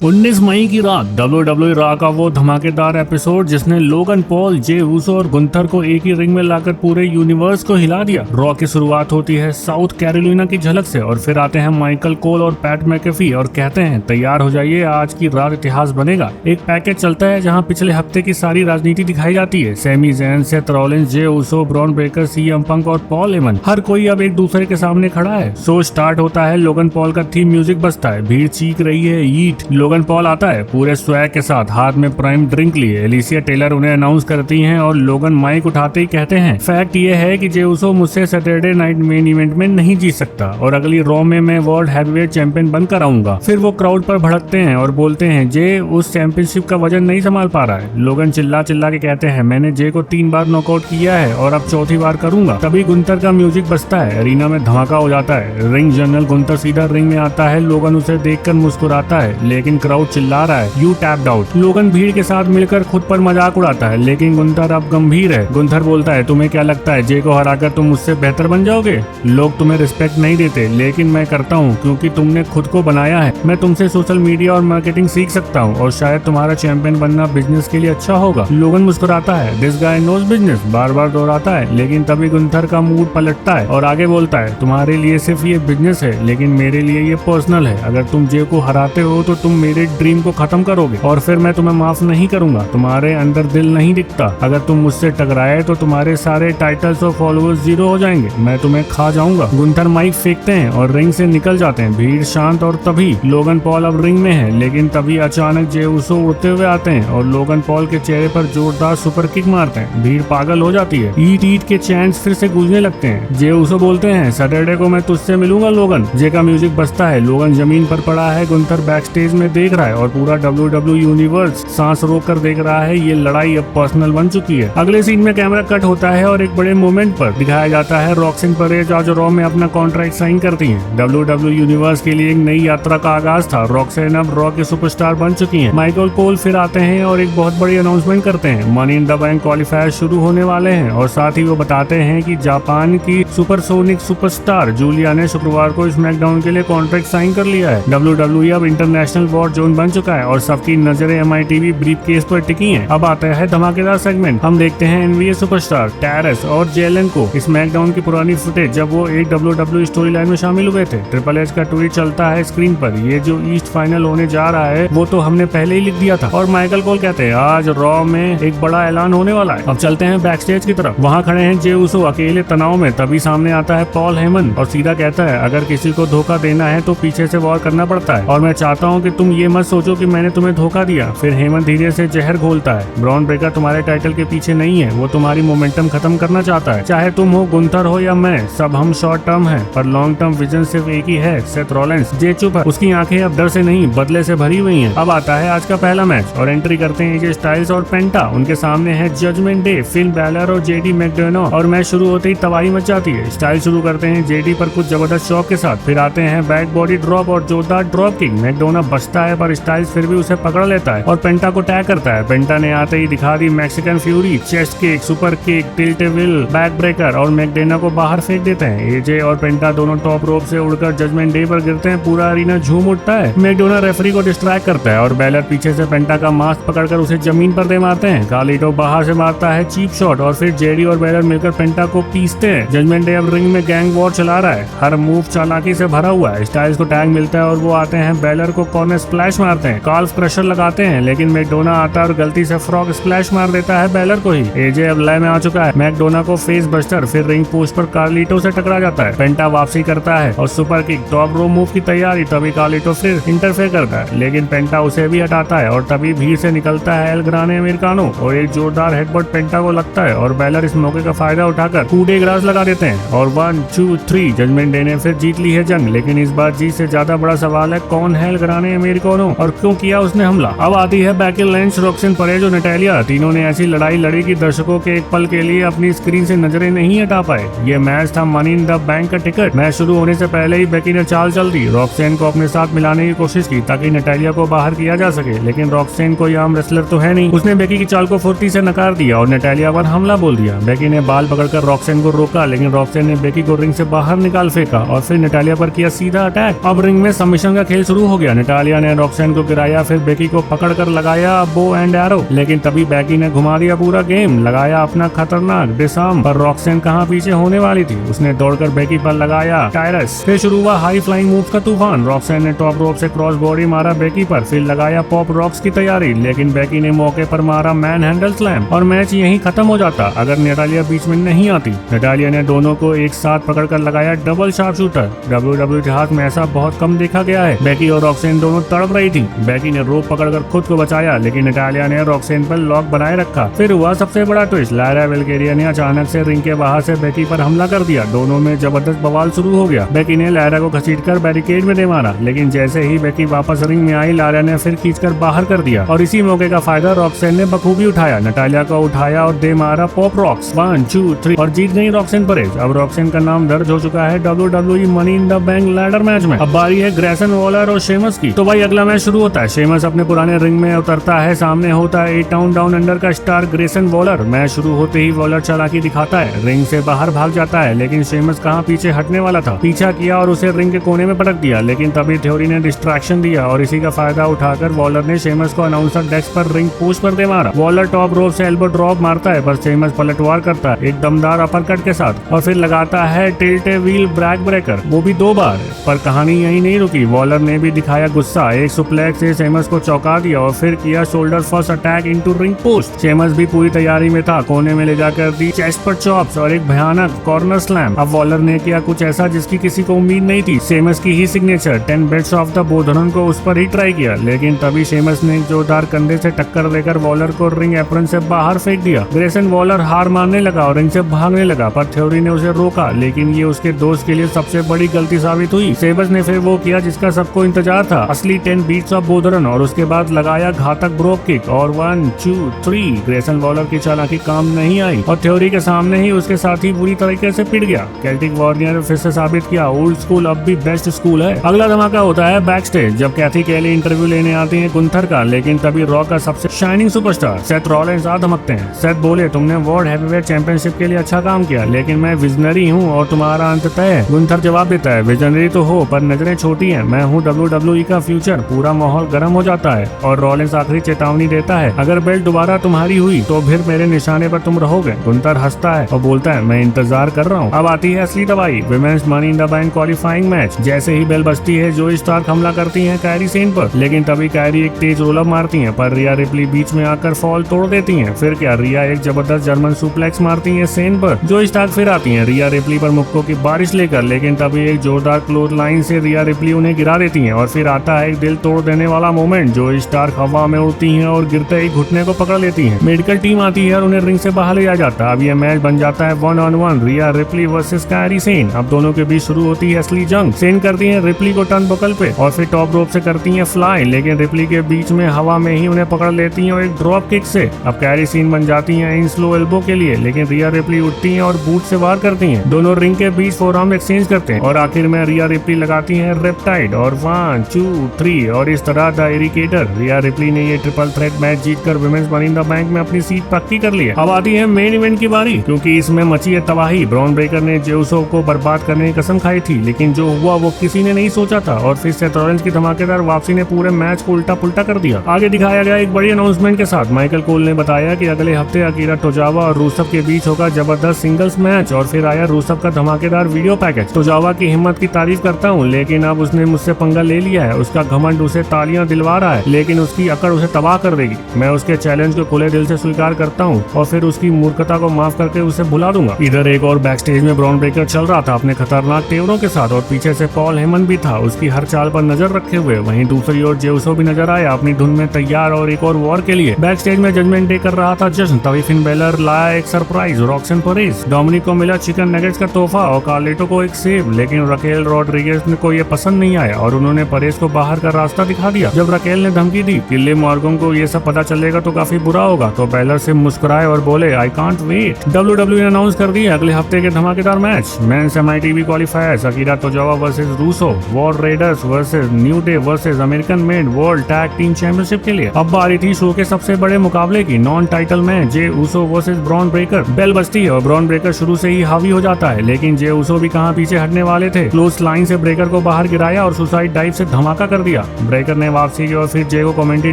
19 मई की रात WWE raw का वो धमाकेदार एपिसोड जिसने लोगन पॉल, जे ऊसो और गुंथर को एक ही रिंग में लाकर पूरे यूनिवर्स को हिला दिया। रॉ की शुरुआत होती है साउथ कैरोलिना की झलक से और फिर आते हैं माइकल कोल और पैट मैकेफी और कहते हैं तैयार हो जाइए, आज की रात इतिहास बनेगा। एक पैकेज चलता है जहां पिछले हफ्ते की सारी राजनीति दिखाई जाती है। Sami Zayn, Seth Rollins, Jey Uso, Bron Breakker, CM Punk और पॉल हेमन, हर कोई अब एक दूसरे के सामने खड़ा है। शो स्टार्ट होता है, लोगन पॉल का थीम म्यूजिक बजता है, भीड़ चीख रही है ईट। लोगन पॉल आता है पूरे स्वैग के साथ, हाथ में प्राइम ड्रिंक लिए। एलिसिया टेलर उन्हें अनाउंस करती हैं और लोगन माइक उठाते ही कहते हैं फैक्ट ये है कि जे ऊसो मुझसे सैटरडे नाइट मेन इवेंट में नहीं जीत सकता और अगली रॉ में मैं वर्ल्ड हैवीवेट चैंपियन बनकर आऊंगा। फिर वो क्राउड पर भड़कते हैं और बोलते हैं जे उस चैंपियनशिप का वजन नहीं संभाल पा रहा है। लोगन चिल्ला चिल्ला के कहते हैं मैंने जे को 3 बार नॉकआउट किया है और अब 4थी बार करूंगा। तभी गुंथर का म्यूजिक बजता है, अरीना में धमाका हो जाता है। रिंग जनरल गुंथर सीधा रिंग में आता है। लोगन उसे देखकर मुस्कुराता है लेकिन क्राउड चिल्ला रहा है यू टैप्ड आउट। लोगन भीड़ के साथ मिलकर खुद पर मजाक उड़ाता है लेकिन गुंथर अब गंभीर है। गुंथर बोलता है तुम्हें क्या लगता है जे को हराकर तुम मुझसे बेहतर बन जाओगे? लोग तुम्हें रिस्पेक्ट नहीं देते लेकिन मैं करता हूँ क्योंकि तुमने खुद को बनाया है। मैं तुमसे सोशल मीडिया और मार्केटिंग सीख सकता हूँ और शायद तुम्हारा चैंपियन बनना बिजनेस के लिए अच्छा होगा। लोगन मुस्कुराता है, दिस गाय नोज बिजनेस, बार बार दोहराता है लेकिन तभी गुंथर का मूड पलटता है और आगे बोलता है तुम्हारे लिए सिर्फ ये बिजनेस है लेकिन मेरे लिए ये पर्सनल है। अगर तुम जे को हराते हो तो तुम मेरे ड्रीम को खत्म करोगे और फिर मैं तुम्हें माफ नहीं करूंगा। तुम्हारे अंदर दिल नहीं दिखता। अगर तुम मुझसे टकराए तो तुम्हारे सारे टाइटल्स और फॉलोअर्स 0 हो जाएंगे। मैं तुम्हें खा जाऊंगा। गुंथर माइक फेंकते हैं और रिंग से निकल जाते हैं। भीड़ शांत और तभी लोगन पॉल अब रिंग में है लेकिन तभी अचानक जे ऊसो उड़ते हुए आते हैं और लोगन पॉल के चेहरे पर जोरदार सुपर किक मारते हैं। भीड़ पागल हो जाती है। ईट ईट के चैंट्स फिर से गूंजने लगते हैं। जे ऊसो बोलते हैं सैटरडे को मैं तुझसे मिलूंगा लोगन। जे का म्यूजिक बजता है। लोगन जमीन पर पड़ा है। गुंथर बैक स्टेज में देख रहा है और पूरा WWE यूनिवर्स सांस रोक कर देख रहा है। ये लड़ाई अब पर्सनल बन चुकी है। अगले सीन में कैमरा कट होता है और एक बड़े मोमेंट पर दिखाया जाता है रॉक्सिन परेज आज रॉ में अपना कॉन्ट्रैक्ट साइन करती हैं। WWE यूनिवर्स के लिए एक नई यात्रा का आगाज था। रॉक्सिन अब रॉ के सुपरस्टार बन चुकी हैं। माइकल कोल फिर आते हैं और एक बहुत बड़ी अनाउंसमेंट करते हैं। Money in the bank qualifier शुरू होने वाले हैं और साथ ही वो बताते हैं कि जापान की सुपरसोनिक सुपरस्टार जूलिया ने शुक्रवार को स्मैकडाउन के लिए कॉन्ट्रैक्ट साइन कर लिया है। WWE अब इंटरनेशनल वॉर जोन बन चुका है और सबकी नजरें MITV ब्रीफ केस पर टिकी हैं। अब आता है धमाकेदार सेगमेंट। हम देखते हैं NBA सुपरस्टार टैरस और जेलन को स्मैकडाउन की पुरानी फुटेज जब वो एक WWE स्टोरी लाइन में शामिल हुए थे। ट्रिपल एच का ट्वीट चलता है स्क्रीन पर, ये जो ईस्ट फाइनल होने जा रहा है वो तो हमने पहले ही लिख दिया था। और माइकल कोल कहते हैं आज रॉ में एक बड़ा ऐलान होने वाला है। अब चलते हैं बैक स्टेज की तरफ। वहाँ खड़े हैं जे ऊसो अकेले तनाव में। तभी सामने आता है पॉल हेमन और सीधा कहता है अगर किसी को धोखा देना है तो पीछे से वॉर करना पड़ता है और मैं चाहता हूँ कि तुम ये मत सोचो कि मैंने तुम्हें धोखा दिया। फिर हेमन धीरे से जहर घोलता है। ब्रॉन ब्रेकर तुम्हारे टाइटल के पीछे नहीं है, वो तुम्हारी मोमेंटम खत्म करना चाहता है। चाहे तुम हो, गुंथर हो या मैं, सब हम शॉर्ट टर्म हैं पर लॉन्ग टर्म विजन सिर्फ एक ही है, सेथ रॉलिंस। जे चुप है, उसकी आंखें अब डर से नहीं बदले से भरी हुई हैं। अब आता है आज का पहला मैच और एंट्री करते हैं एजे स्टाइल्स और पेंटा। उनके सामने है जजमेंट डे, फिन बैलर और जेडी मैकडोना और मैच शुरू होते ही तबाही मच जाती है। स्टाइल शुरू करते हैं जेडी पर कुछ जबरदस्त शॉट के साथ, फिर आते हैं बैक बॉडी ड्रॉप और जोरदार ड्रॉप किक। मैकडोना बचता है पर स्टाइल्स फिर भी उसे पकड़ लेता है और पेंटा को टैग करता है। पेंटा ने आते ही दिखा दी Mexican fury, chest kick, super kick, टिल्टेविल, बैक ब्रेकर और मैकडोना को बाहर फेंक देते हैं। एजे और पेंटा दोनों टॉप रोप से उड़कर जजमेंट डे पर गिरते हैं। पूरा अरीना झूम उठता है। मैकडोना रेफरी को डिस्ट्रैक्ट करता है और बैलर पीछे से पेंटा का मास्क पकड़कर उसे जमीन पर दे मारते हैं। कार्लिटो बाहर से मारता है चीप शॉट और फिर जेडी और बैलर मिलकर पेंटा को पीसते हैं। जजमेंट डे अब रिंग में गैंग वॉर चला रहा है। हर मूव चालाकी से भरा हुआ है। स्टाइल्स को टैग मिलता है और वो आते हैं, बैलर को कॉर्नर स्प्लैश मारते हैं, काल्फ क्रशर लगाते हैं लेकिन मैकडोना आता है और गलती से फ्रॉग स्प्लैश मार देता है बैलर को ही। एजे अब लय में आ चुका है। मैकडोना को फेस बस्टर, फिर रिंग पोस्ट पर कार्लिटो से टकरा जाता है। पेंटा वापसी करता है और super kick, top rope move की तैयारी। तभी कार्लिटो फिर इंटरफेयर करता है लेकिन पेंटा उसे भी हटाता है और तभी भीड़ से निकलता है एल ग्राने अमेरिकानो और एक जोरदार हेडबट पेंटा को लगता है और बैलर इस मौके का फायदा उठाकर कूडे ग्रास लगा देते हैं और 1 2 3 जजमेंट डे ने फिर जीत ली है जंग। लेकिन इस बार जीत से ज्यादा बड़ा सवाल है कौन है एल ग्राने अमेरिकानो और क्यों किया उसने हमला। अब आती है बेकी लिंच, रॉक्सिन परेज और नटालिया। तीनों ने ऐसी लड़ाई लड़ी कि दर्शकों के एक पल के लिए अपनी स्क्रीन से नजरें नहीं हटा पाए। ये मैच था मनी इन द बैंक का टिकट। मैच शुरू होने से पहले ही बेकी ने चाल चल दी। रॉक्सेन को अपने साथ मिलाने की कोशिश की ताकि नटालिया को बाहर किया जा सके लेकिन रॉक्सेन कोई आम रेसलर तो है नहीं। उसने बेकी की चाल को फुर्ती से नकार दिया और नटालिया पर हमला बोल दिया। बेकी ने बाल पकड़कर रॉक्सेन को रोका लेकिन रॉक्सेन ने बेकी को रिंग से बाहर निकाल फेंका और फिर नटालिया पर किया सीधा अटैक। अब रिंग में सबमिशन का खेल शुरू हो गया। नटालिया ने ने रॉक्सेन को गिराया, फिर बेकी को पकड़ कर लगाया बो एंड एरो, लेकिन तभी बेकी ने घुमा दिया पूरा गेम, लगाया अपना खतरनाक डिसआर्म, पर रॉक्सेन कहाँ पीछे होने वाली थी। उसने दौड़कर बेकी पर लगाया टायरस। फिर शुरू हुआ हाई फ्लाइंग मूव का तूफान। रॉक्सेन ने टॉप रोप से क्रॉस बॉडी मारा बेकी पर, फिर लगाया पॉप रॉक्स की तैयारी, लेकिन बेकी ने मौके पर मारा मैन हैंडल स्लैम और मैच यहीं खत्म हो जाता अगर नटालिया बीच में नहीं आती। नटालिया ने दोनों को एक साथ पकड़कर लगाया डबल शार्प शूटर। WWE इतिहास में ऐसा बहुत कम देखा गया है। बेकी और रॉक्सेन दोनों तड़प रही थी। बेकी ने रोप पकड़कर खुद को बचाया, लेकिन नटालिया ने रॉक्सेन पर लॉक बनाए रखा। फिर हुआ सबसे बड़ा ट्विस्ट, लायरा वेल्केरिया ने अचानक से रिंग के बाहर से बेकी पर हमला कर दिया। दोनों में जबरदस्त बवाल शुरू हो गया। बेकी ने लायरा को घसीटकर बैरिकेड में दे मारा, लेकिन जैसे ही बेकी वापस रिंग में आई, लायरा ने फिर खींचकर बाहर कर दिया और इसी मौके का फायदा रॉक्सेन ने बखूबी उठाया। नटालिया को उठाया और दे मारा पॉप रॉक्स 1 2 3 और जीत गई रॉक्सेन परेज। अब रॉक्सेन का नाम दर्ज हो चुका है WWE money in the bank ladder match में। अब बारी है ग्रेसन वॉलर और शेमस की। तो भाई अगला मैच शुरू होता है। शेमस अपने पुराने रिंग में उतरता है, सामने होता है 8 टाउन डाउन अंडर का स्टार ग्रेसन वॉलर। मैच शुरू होते ही वॉलर चालाकी दिखाता है, रिंग से बाहर भाग जाता है, लेकिन शेमस कहाँ पीछे हटने वाला था। पीछा किया और उसे रिंग के कोने में पटक दिया, लेकिन तभी थ्योरी ने डिस्ट्रैक्शन दिया और इसी का फायदा उठाकर वॉलर ने शेमस को अनाउंसर डेस्क पर रिंग पोस्ट पर दे मारा। वॉलर टॉप रोप से एल्बो ड्रॉप मारता है, पर शेमस पलटवार करता है एक दमदार अपरकट के साथ और फिर लगाता है टिल्टे व्हील ब्रैक ब्रेकर, वो भी 2 बार। पर कहानी यही नहीं रुकी, वॉलर ने भी दिखाया गुस्सा। एक सुप्लेक्स से शेमस को चौंका दिया और फिर किया shoulder first attack into ring post. Sheamus भी पूरी तैयारी में था, कोने में ले जाकर दी चेस्ट पर चॉप्स और एक भयानक कॉर्नर स्लैम। अब वॉलर ने किया कुछ ऐसा जिसकी किसी को उम्मीद नहीं थी। शेमस की ही सिग्नेचर 10 बेट्स ऑफ द बोधरन को उस पर ही ट्राई किया, लेकिन तभी शेमस ने जोरदार कंधे से टक्कर देकर वॉलर को रिंग एप्रन से बाहर फेंक दिया। ग्रेसन वॉलर हार मानने लगा और रिंग से भागने लगा, पर थ्योरी ने उसे रोका, लेकिन ये उसके दोस्त के लिए सबसे बड़ी गलती साबित हुई। शेमस ने फिर वो किया जिसका सबको इंतजार था, असली 10 बीट्स ऑफ बोधरन, और उसके बाद लगाया घातक ब्रोक किक और 1 2 3। ग्रेसन वॉलर की चालाकी काम नहीं आई और थ्योरी के सामने ही उसके साथी बुरी तरीके से पिट गया। केल्टिक वॉरियर ने फिर से साबित किया ओल्ड स्कूल अब भी बेस्ट स्कूल है। अगला धमाका होता है बैक स्टेज, जब कैथी केली इंटरव्यू लेने आती है गुंथर का, लेकिन तभी रॉ का सबसे शाइनिंग सुपरस्टार सेथ रॉलिंस आ धमकते हैं। सेथ बोले, तुमने वर्ल्ड हैवीवेट चैंपियनशिप के लिए अच्छा काम किया, लेकिन मैं विजनरी हूँ और तुम्हारा अंत तय है। गुंथर जवाब देता है, विजनरी तो हो पर नजरें छोटी हैं, मैं हूँ WWE का फ्यूचर। पूरा माहौल गर्म हो जाता है और रॉलिंस आखिरी चेतावनी देता है, अगर बेल्ट दोबारा तुम्हारी हुई तो फिर मेरे निशाने पर तुम रहोगे। गुंथर हंसता है और बोलता है, मैं इंतजार कर रहा हूँ। अब आती है असली दवाई, women's money in the bank qualifying match. जैसे ही बेल बजती है, जो स्टार्क हमला करती है कायरी सेन पर, लेकिन तभी कायरी एक तेज रोल अप मारती है, पर रिया रिप्ली बीच में आकर फॉल तोड़ देती है। फिर क्या, रिया एक जबरदस्त जर्मन सुप्लेक्स मारती है सेन पर, जो स्टार्क फिर आती है रिया रिप्ली पर मुक्कों की बारिश लेकर, लेकिन तभी एक जोरदार क्लोथ लाइन से रिया रिप्ली उन्हें गिरा देती है। और फिर आता है एक दिल तोड़ देने वाला मोमेंट, जो स्टार्क हवा में उड़ती है और गिरते ही घुटने को पकड़ लेती है। मेडिकल टीम आती है और उन्हें रिंग से बाहर ले जाया जाता है। अब यह मैच बन जाता है 1-on-1 Rhea Ripley versus Kairi Sane. अब दोनों के बीच शुरू होती है असली जंग। सेन करती है रिप्ली को टर्न बकल पे और फिर टॉप रोप से करती है फ्लाई, लेकिन रिप्ली के बीच में हवा में ही उन्हें पकड़ लेती है और एक ड्रॉप किक से। अब कायरी सेन बन जाती है इन स्लो एल्बो के लिए, लेकिन रिया रिप्ली उठती है और बूट से वार करती है। दोनों रिंग के बीच फोरआर्म एक्सचेंज करते हैं और आखिर में रिया रिप्ली लगाती है रेप्टाइड और 1 2 3 और इस तरह द इरिकेटर। रिया रिप्ली ने ये ट्रिपल थ्रेट मैच जीतकर women's money in the bank में अपनी सीट पक्की कर ली है। अब आती है मेन इवेंट की बारी, क्योंकि इसमें मची है तबाही। ब्रॉन ब्रेकर ने जे उसो को बर्बाद करने की कसम खाई थी, लेकिन जो हुआ वो किसी ने नहीं सोचा था और फिर सेथ रॉलिंस की धमाकेदार वापसी ने पूरे मैच को उल्टा पुल्टा कर दिया। आगे दिखाया गया एक बड़ी अनाउंसमेंट के साथ माइकल कोल ने बताया कि अगले हफ्ते अकीरा टोजावा और रूसव के बीच होगा जबरदस्त सिंगल्स मैच, और फिर आया रूसव का धमाकेदार वीडियो पैकेज। टोजावा की हिम्मत की तारीफ करता हूँ, लेकिन अब उसने मुझसे पंगा ले लिया है। उसका घमंड उसे तालियां दिलवा रहा है, लेकिन उसकी अकड़ उसे तबाह कर देगी। मैं उसके चैलेंज को खुले दिल से स्वीकार करता हूँ और फिर उसकी मूर्खता को माफ करके उसे भुला दूंगा। इधर एक और बैक स्टेज में ब्रॉन ब्रेकर चल रहा था अपने खतरनाक तेवरों के साथ और पीछे से पॉल हेमन भी था उसकी हर चाल पर नजर रखे हुए। वहीं दूसरी ओर जे उसो भी नजर आया अपनी धुन में तैयार और एक और वॉर के लिए। बैक स्टेज में जजमेंट डे कर रहा था जश्न, तभी फिन बेलर लाया एक सरप्राइज रॉक्सन परेज। डोमिनिक को मिला चिकन नगेट्स का तोहफा और कार्लेटो को एक सेव, लेकिन रकेल रॉड्रिगेज को ये पसंद नहीं आया और उन्होंने परेज को बाहर का रास्ता दिखा दिया। जब रकेल ने धमकी दी कि लिव मॉर्गन को ये सब पता चलेगा तो काफी बुरा होगा, तो बेलर से मुस्कुराए और बोले आई कांट वेट। WWE ने अनाउंस कर दिया अगले हफ्ते के धमाकेदार match, men's MITV qualifiers Akira Tozawa versus Russo, War Raiders versus New Day versus American Made world tag team championship के लिए। अब बारी थी शो के सबसे बड़े मुकाबले की, नॉन टाइटल मैच जे उसो वर्सेस ब्रॉन ब्रेकर। बेल बजती है और ब्रॉन ब्रेकर शुरू से ही हावी हो जाता है, लेकिन जे उसो भी कहां पीछे हटने वाले थे। क्लोज लाइन से ब्रेकर को बाहर गिराया और सुसाइड डाइव से धमाका कर दिया। दिया। ब्रेकर ने वापसी की और फिर जे को कमेंट्री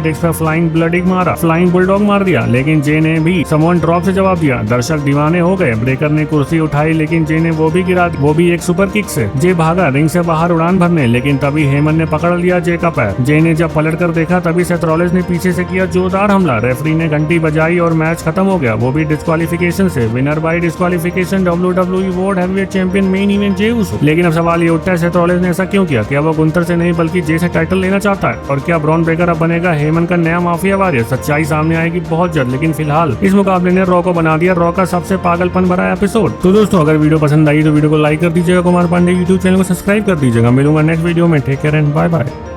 डेस्क पर फ्लाइंग ब्लडी मारा, फ्लाइंग बुलडॉग मार दिया, लेकिन जे ने भी समवन ड्रॉप से जवाब दिया। दर्शक दीवाने हो गए। ब्रेकर ने कुर्सी उठाई लेकिन जे ने वो भी गिरा दी, वो भी एक सुपर किक से। जे भागा रिंग से बाहर उड़ान भरने, लेकिन तभी हेमन ने पकड़ लिया जे का पैर। जे ने जब पलट कर देखा तभी सेथ रॉलिंस ने पीछे से किया जोरदार हमला। रेफरी ने घंटी बजाई और मैच खत्म हो गया, वो भी डिस्क्वालिफिकेशन से। Winner by disqualification WWE world heavyweight champion main event Jey Uso. लेकिन अब सवाल ये उठता है सेथ रॉलिंस ने ऐसा क्यों किया? क्या वो गुंथर से नहीं बल्कि जे से टाइटल लेना चाहता है? और क्या ब्रॉन ब्रेकर अब बनेगा हेमन का नया माफिया वॉरियर? सच्चाई सामने आएगी बहुत जल्द, लेकिन फिलहाल इस मुकाबले ने रॉ को बना दिया रॉ का सबसे पागलपन भरा एपिसोड। तो दोस्तों अगर वीडियो पसंद आई तो वीडियो को लाइक कर दीजिएगा, कुमार पांडे यूट्यूब चैनल को सब्सक्राइब कर दीजिएगा। मिलूंगा नेक्स्ट वीडियो में। Take care and bye bye.